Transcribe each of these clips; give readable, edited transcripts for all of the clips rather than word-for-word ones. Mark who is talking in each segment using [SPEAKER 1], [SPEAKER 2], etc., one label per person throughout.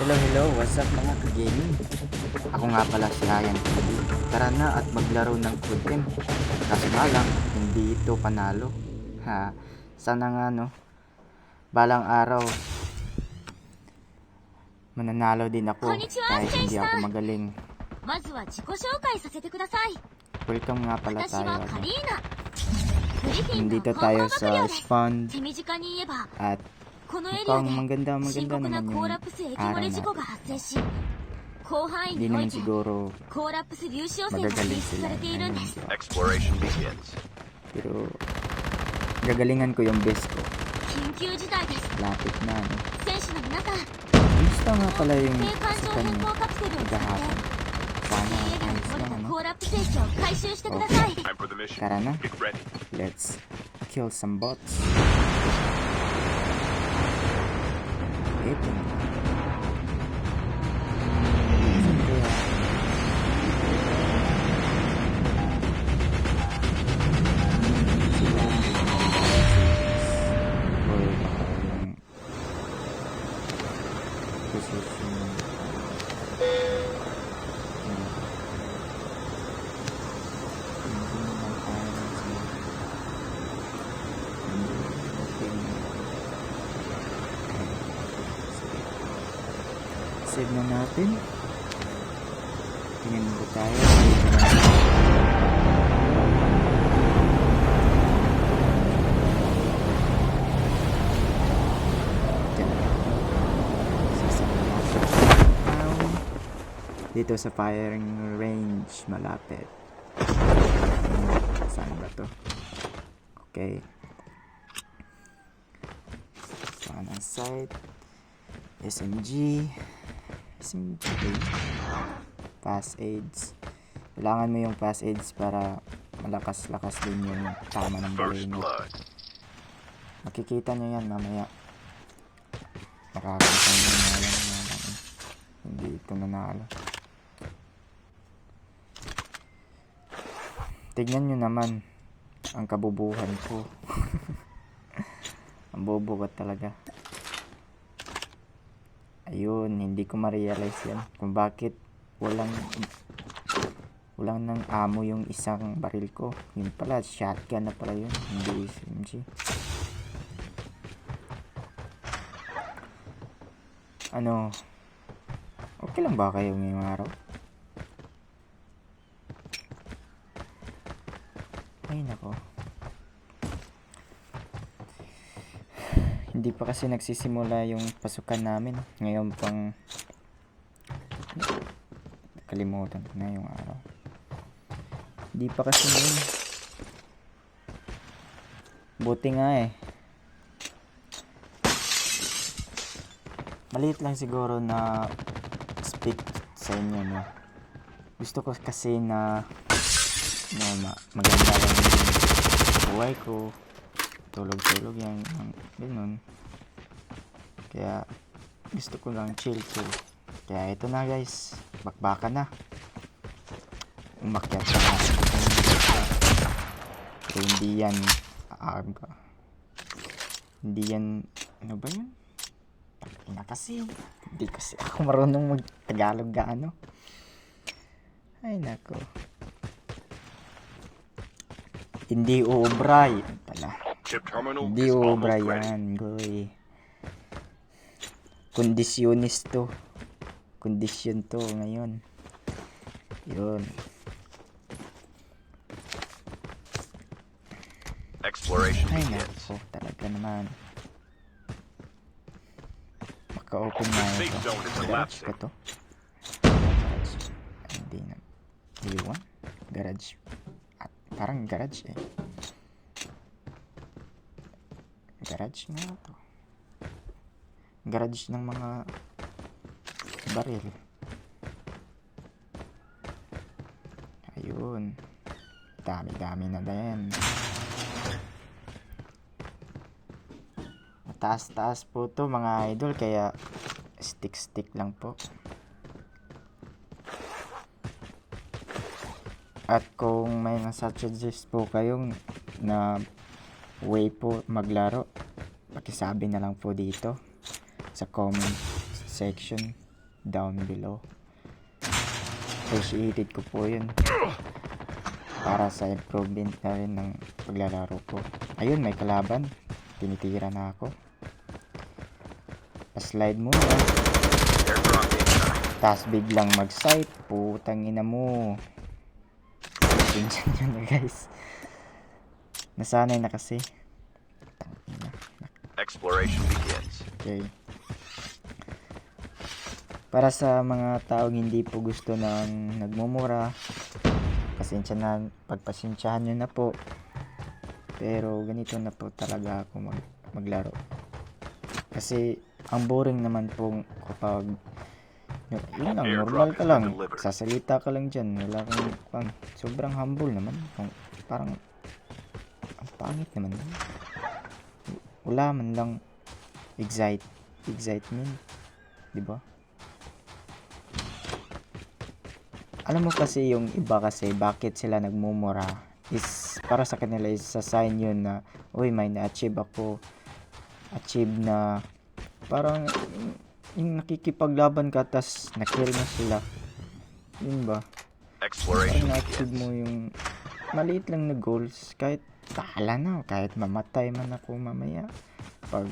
[SPEAKER 1] Hello, what's up mga ka-gaming? Ako nga pala si Ryan TV. Tara na at maglaro ng Food Team. Kaso nga lang, hindi ito panalo. Sana nga no, balang araw, mananalo din ako kahit hindi ako magaling. Welcome nga pala tayo. Nandito tayo sa spawn at mukhang maganda naman yung araw natin. Hindi naman siguro magagaling sila ngayon.
[SPEAKER 2] Exploration begins.
[SPEAKER 1] Pero gagalingan ko yung best ko. Lapit na, no? Gusto nga pala yung sa kanya maghahapon. Sana ayos lang, ano? Okay,
[SPEAKER 2] Time for the mission.
[SPEAKER 1] tara na.
[SPEAKER 2] Get ready.
[SPEAKER 1] Let's kill some bots. Ito na. Saan kaya? Sila ang or baka yung position. Hindi naman tayo save na natin. Tingnan mo tayo. Dito sa firing range malapit. Saan ba to? Okay. Saan ang site? SMG. Pass aids. Kailangan mo yung pass aids para malakas-lakas din yung tama ng balay mo. Makikita nyo yan mamaya. Makakita nyo na yan. Hindi ito nanalo. Tignan nyo naman ang kabubuhan ko. Ang bobo ko talaga. Ayun, hindi ko ma-realize yan kung bakit walang nang ammo yung isang baril ko. Yun pala, shotgun na pala yun, hindi SMG. Ano, okay lang ba kayo ngayong araw? Ay nako, hindi pa kasi nagsisimula yung pasukan namin. Ngayon pang kalimutan ko na yung araw. Hindi pa kasi ngayon. Buti nga eh. Maliit lang siguro na speak sa inyo, no? Gusto ko kasi na maganda lang yung buhay ko. Tulog yan, ganun. Kaya gusto ko lang chill. Kaya ito na guys, bakbakan na. Umakyat na. Pero hindi yan aga. Hindi yan, ano ba yun? Ina kasi. Hindi kasi ako marunong mag-Tagalog gaano. Ay nako. Hindi uubra yan pala.
[SPEAKER 2] Chip terminal
[SPEAKER 1] Hindi
[SPEAKER 2] is
[SPEAKER 1] uubra
[SPEAKER 2] almost ready.
[SPEAKER 1] yan, goy. Kondisyonis to. Kondisyon to ngayon. Yun.
[SPEAKER 2] Exploration
[SPEAKER 1] Ay
[SPEAKER 2] begins.
[SPEAKER 1] nako, talaga naman. Maka-open na
[SPEAKER 2] Safe
[SPEAKER 1] ito.
[SPEAKER 2] zone is
[SPEAKER 1] Garage
[SPEAKER 2] elapsing.
[SPEAKER 1] ka to? Garage. Hindi na. D1? Garage. At parang garage eh. Garage nga to. Garage ng mga baril. Ayun. Dami na din. Taas po to mga idol, kaya stick lang po. At kung may nasa-suggest po kayong na way po maglaro, pakisabi na lang po dito sa comment section down below. Appreciated ko po yun. Para sa improvement na rin ng paglalaro ko. Ayun, may kalaban. Tinitira na ako. Pa-slide muna.
[SPEAKER 2] Airdrop incoming.
[SPEAKER 1] Tapos biglang mag-sight. Putang ina mo. Pinsan yun na guys. Nasanay na kasi. Tangina.
[SPEAKER 2] Exploration begins.
[SPEAKER 1] Okay. Para sa mga taong hindi po gusto ng nagmumura, pagpasensyahan nyo na po. Pero ganito na po talaga ako maglaro. Kasi ang boring naman po kapag yun lang, normal ka lang, sasalita ka lang dyan, wala kang sobrang humble naman. Parang ang pangit naman. Wala man lang excitement, di ba? Alam mo kasi yung iba kasi bakit sila nagmumura is para sa kanila is sa sign yun na uy, may na-achieve ako, na parang yung nakikipaglaban ka tas na-kill na sila, yun ba?
[SPEAKER 2] Exploration
[SPEAKER 1] Parang na-achieve
[SPEAKER 2] begins.
[SPEAKER 1] mo yung maliit lang na goals, kahit bahala na, kahit mamatay man ako mamaya pag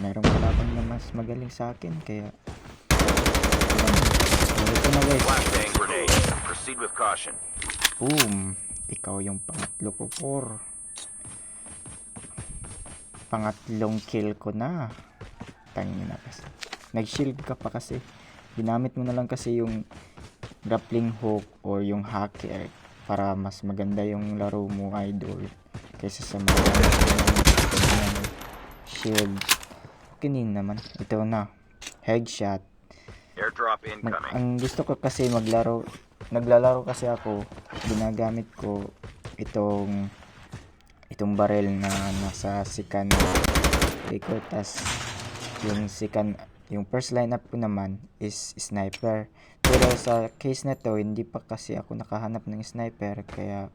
[SPEAKER 1] mayroong kalaban na mas magaling sa akin. Kaya ito na guys.
[SPEAKER 2] Flashbang grenade. Proceed with caution.
[SPEAKER 1] Boom! Ikaw yung pangatlo ko, pangatlong kill ko na. Tangina kasi. Nag-shield ka pa kasi. Ginamit mo na lang kasi yung grappling hook or yung hacker para mas maganda yung laro mo, idol. Kaysa sa mga shield. Kinin naman. Ito na. Headshot.
[SPEAKER 2] Airdrop incoming.
[SPEAKER 1] Ang gusto ko kasi naglalaro kasi ako, ginagamit ko itong barrel na nasa sikan ko, tas yung first lineup ko naman is sniper. Pero sa case na to, hindi pa kasi ako nakahanap ng sniper, kaya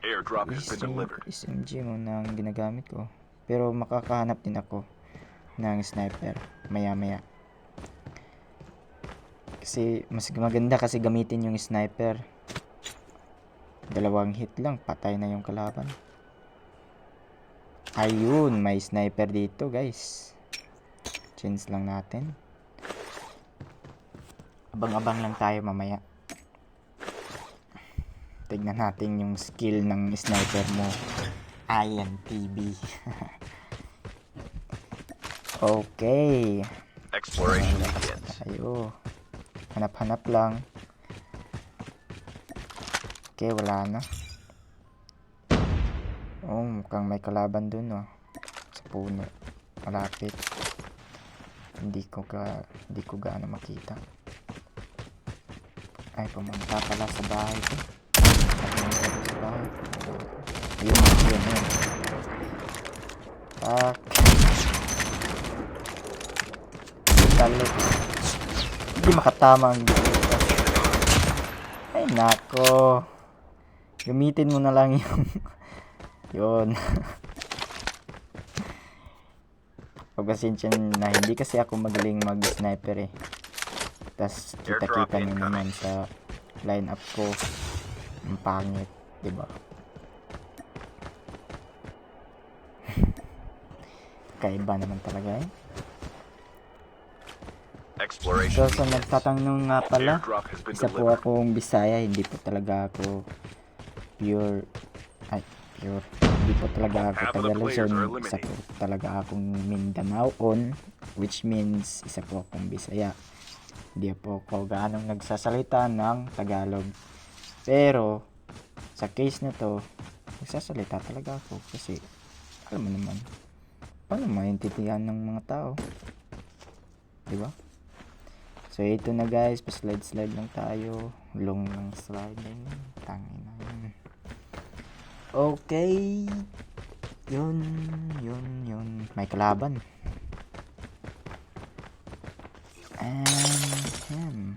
[SPEAKER 2] Airdrop has been delivered.
[SPEAKER 1] SMG muna ang ginagamit ko. Pero makakahanap din ako ng sniper maya maya. Kasi mas maganda kasi gamitin yung sniper. 2 hit lang, patay na yung kalaban. Ayun, may sniper dito guys. Change lang natin. Abang-abang lang tayo mamaya. Tignan natin yung skill ng sniper mo. INTB. Okay.
[SPEAKER 2] Exploration begins.
[SPEAKER 1] Ayo. Hanap-hanap lang. Okay, wala na. Oh, mukhang may kalaban dun, oh. Sa puno. Malapit. Hindi ko gaano makita. Ay, pumunta pala sa bahay ko. Sa bahay. Ayun. Tak. Talit. Hindi makatama ang dito. Ay nako. Gamitin mo na lang yung yun. Pagpasensya na hindi kasi ako magaling mag-sniper eh. Tas kita-kita nyo naman sa line up ko. Ang pangit, diba? Kaiba naman talaga eh. So sa nagtatanong nga pala, isa po akong Bisaya, hindi po talaga ako pure. Hindi po talaga ako taga Luzon, isa po talaga akong Mindanaon, which means isa po akong Bisaya. Hindi po ako gaanong nagsasalita ng Tagalog. Pero sa case na to, nagsasalita talaga ako kasi alam mo naman, paano maintindihan ng mga tao, diba? So ito na guys, pa-slide lang tayo. Long lang slide na yun. Tangin na yun. Okay. Yun. May kalaban. And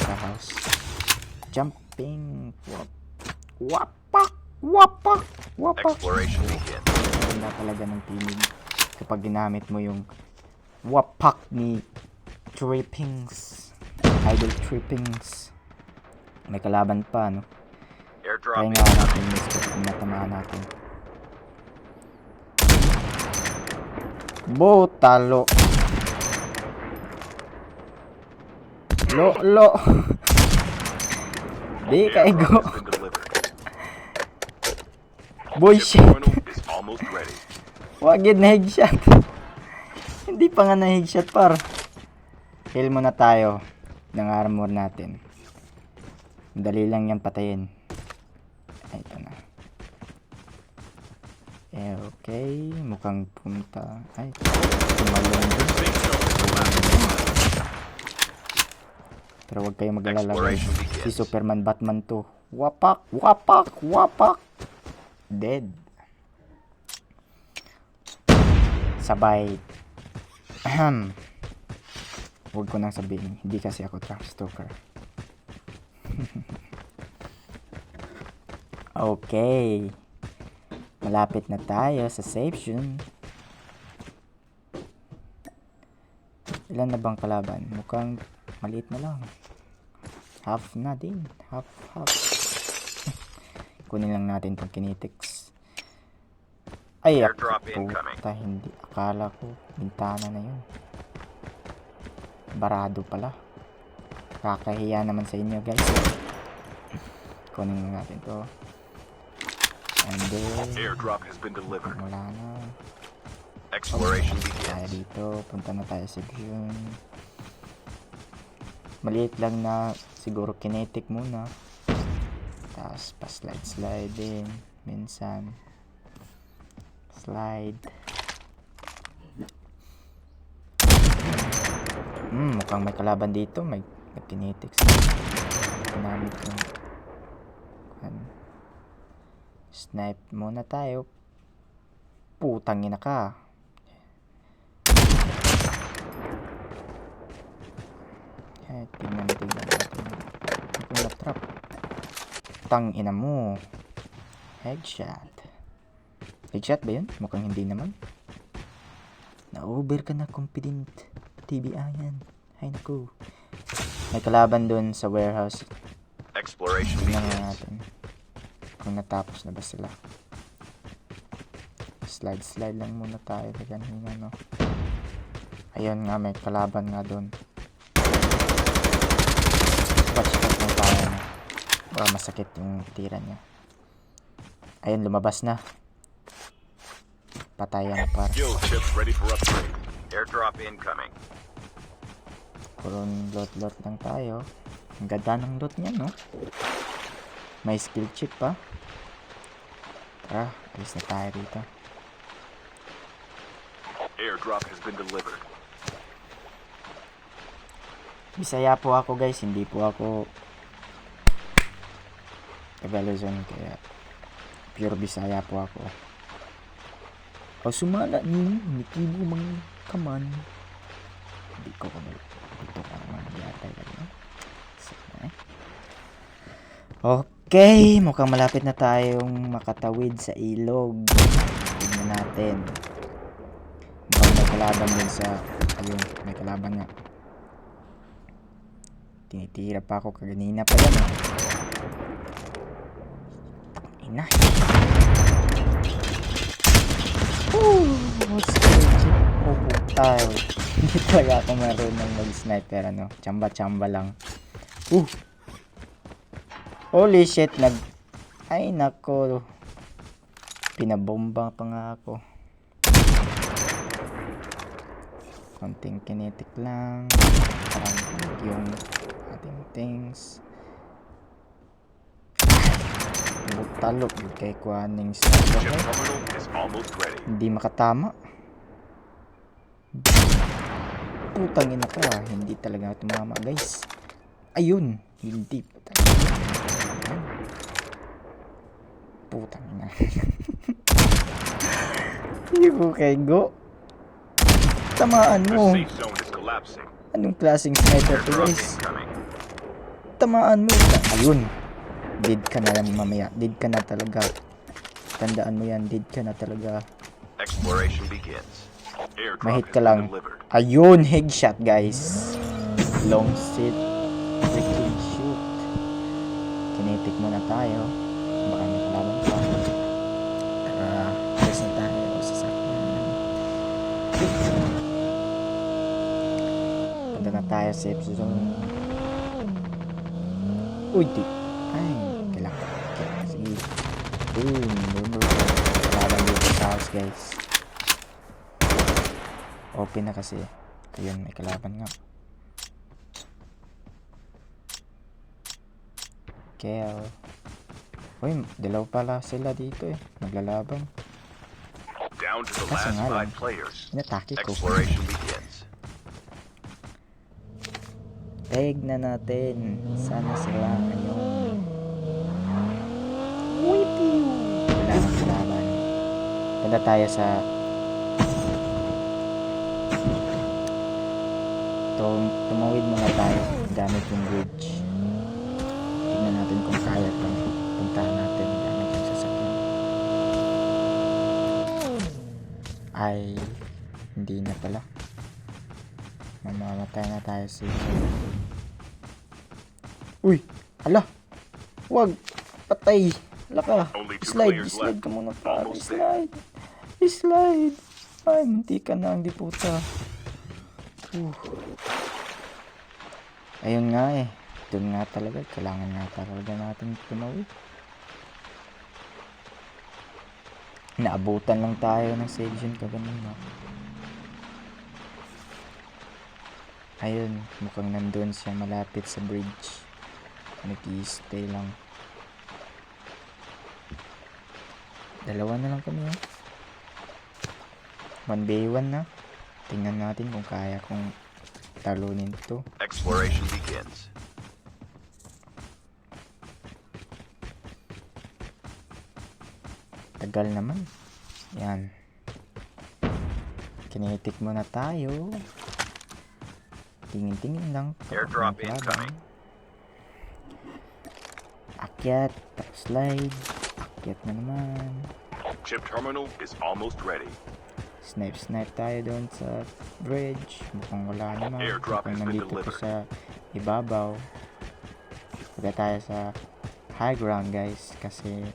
[SPEAKER 1] sa house. Jumping. Wapak.
[SPEAKER 2] Exploration begins.
[SPEAKER 1] Ganda talaga ng tinig kapag ginamit mo yung wapak ni trippings. Idol trippings. May kalaban pa, no?
[SPEAKER 2] Airdrop
[SPEAKER 1] Kaya nga
[SPEAKER 2] incoming.
[SPEAKER 1] natin yung scope kung matamaan natin. Bo, talo. Lo. Di kay go.
[SPEAKER 2] Airdrop has been delivered.
[SPEAKER 1] Boy,
[SPEAKER 2] Chip
[SPEAKER 1] shit.
[SPEAKER 2] terminal is almost ready.
[SPEAKER 1] Wagid na headshot. Hindi pa nga na headshot par. Heal muna tayo ng armor natin. Dali lang yan patayin. Ay, ito na. Okay, mukhang punta. Ay, tumalong din. Pero huwag kayong mag-alala guys. Si Superman Batman to. Wapak. Dead. Sabay. Ahem. Huwag ko nang sabihin. Hindi kasi ako trap stalker. Okay. Malapit na tayo sa safe zone. Ilan na bang kalaban? Mukhang maliit na lang. Half na din. Half. Kunin lang natin itong kinetics. Ay,
[SPEAKER 2] Airdrop incoming.
[SPEAKER 1] puta, hindi. Akala ko, bintana na yun. Barado pala. Kakahiya naman sa inyo, guys. Kunin lang natin to. And then,
[SPEAKER 2] Airdrop has been delivered.
[SPEAKER 1] wala na.
[SPEAKER 2] Exploration
[SPEAKER 1] Tayo
[SPEAKER 2] begins.
[SPEAKER 1] dito. Punta na tayo sa yun. Maliit lang na siguro kinetic muna. Tapos pa slide din. Minsan. Slide. Mukhang may kalaban dito. May kinetics. Ginamit yung snipe muna tayo. Putang ina ka. Tingnan natin. Ito na trap. Tang ina mo. Headshot. Headshot ba yun? Mukhang hindi naman. Na-over ka na, confident. TBI yan. Ay naku. May kalaban dun sa warehouse.
[SPEAKER 2] Exploration
[SPEAKER 1] Tingnan nga
[SPEAKER 2] begins.
[SPEAKER 1] natin kung natapos na ba sila. Slide lang muna tayo. Ganyan, no? Ayun nga, may kalaban nga dun. Watch out lang tayo. Baka masakit yung tira niya. Ayun, lumabas na. Patayan par.
[SPEAKER 2] Skill chips ready for upgrade. Airdrop incoming.
[SPEAKER 1] Kurun lot lang tayo. Ang ganda ng lot niya, no? May skill chip pa. Tara, alis na tayo dito.
[SPEAKER 2] Airdrop has been delivered.
[SPEAKER 1] Bisaya po ako guys, hindi po ako Tagalog, kaya pure Bisaya po ako. O sumala ni Nikibo mga kaman. Hindi ko dito ka naman yata ganyan. Okay, mukhang malapit na tayong makatawid sa ilog. Tignan natin. Mukhang may kalaban din sa ayun, may kalaban nga. Tinitira pa ako kaganina pa yan. Ina. Tayo. Hindi talaga ako marunong mag-sniper, ano. Chamba lang. Holy shit, ay nako. Pinabomba pa nga ako. Konting kinetic lang. Parang yung ating things. Talok yung kay kuhaning
[SPEAKER 2] Chip
[SPEAKER 1] sniper.
[SPEAKER 2] terminal is almost ready.
[SPEAKER 1] Hindi makatama. Putang ina ka. Hindi talaga tumama guys. Ayun. Hindi pa talaga. Putang ina. Hindi ko kay go. Tamaan
[SPEAKER 2] The
[SPEAKER 1] mo.
[SPEAKER 2] safe zone is collapsing.
[SPEAKER 1] Anong klaseng sniper to
[SPEAKER 2] Airdrop
[SPEAKER 1] guys?
[SPEAKER 2] incoming.
[SPEAKER 1] Tamaan mo. Ayun. Dead ka na lang mamaya. Dead ka na talaga. Tandaan mo yan. Dead ka na talaga.
[SPEAKER 2] Exploration begins. Airdrop
[SPEAKER 1] Mahit
[SPEAKER 2] has
[SPEAKER 1] ka
[SPEAKER 2] been
[SPEAKER 1] lang.
[SPEAKER 2] delivered.
[SPEAKER 1] Ayun. Headshot guys. long sit, freaking shoot. Kinetic muna tayo. Baka may kalaban pa. Press na tayo sa sasakyan. Punta na tayo sa zone. Uy, di. Ay, kailangan. Sige. Boom. Kalaban dito sa house, guys. Open na kasi. Ayun, may kalaban nga. Kel. Uy, dalaw pala sila dito eh. Naglalaban.
[SPEAKER 2] Down to the
[SPEAKER 1] Kaso
[SPEAKER 2] last
[SPEAKER 1] nga lang,
[SPEAKER 2] 5 players.
[SPEAKER 1] inatake ko.
[SPEAKER 2] Exploration begins.
[SPEAKER 1] Tignan natin. Sana sila ngayon. Whippy! Wala nang kalaban. Punta tayo sa tumawid muna tayo gamit yung bridge. Tignan natin kung kaya pang puntahan natin gamit yung sasakyan. Ay, hindi na pala. Mamamatay na tayo sa uy! Hala! Wag! Patay! Hala ka!
[SPEAKER 2] Only 2
[SPEAKER 1] Slide!
[SPEAKER 2] players
[SPEAKER 1] Slide
[SPEAKER 2] left.
[SPEAKER 1] ka muna pare!
[SPEAKER 2] Almost there.
[SPEAKER 1] Slide! Slide! Ay, hindi ka na, hindi puta. Ayun nga eh. Doon nga talaga. Kailangan nga talaga natin tumawid. Naabutan lang tayo ng section kaganina. Ayun. Mukhang nandun siya malapit sa bridge. Nag-i-stay lang. Dalawa na lang kami eh. 1v1 na. Tingnan natin kung kaya kong talunin to.
[SPEAKER 2] Exploration begins.
[SPEAKER 1] Tagal naman. Yan. Kinetic muna tayo. Tingin-tingin lang.
[SPEAKER 2] Airdrop
[SPEAKER 1] Kalaban.
[SPEAKER 2] incoming.
[SPEAKER 1] Akyat. Slide. Akyat na naman.
[SPEAKER 2] Chip terminal is almost ready.
[SPEAKER 1] Snipe tayo doon sa bridge. Mukhang wala naman.
[SPEAKER 2] Airdrop
[SPEAKER 1] Mukhang
[SPEAKER 2] has been
[SPEAKER 1] nandito ko
[SPEAKER 2] delivered.
[SPEAKER 1] sa ibabaw. Punta tayo sa high ground guys. Kasi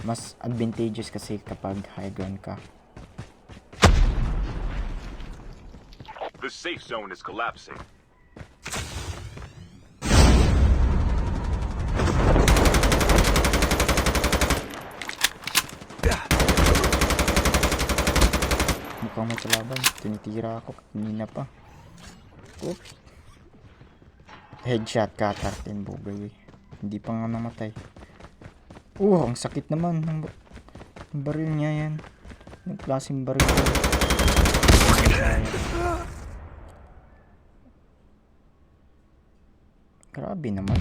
[SPEAKER 1] mas advantageous kasi kapag high ground ka.
[SPEAKER 2] The safe zone is collapsing.
[SPEAKER 1] Mukhang may kalaban. Tinitira ako kanina pa. Oops. Headshot ka, Timbo, baby. Hindi pa nga namatay. Ang sakit naman ng baril niya yan. Anong klaseng baril yan? Grabe naman.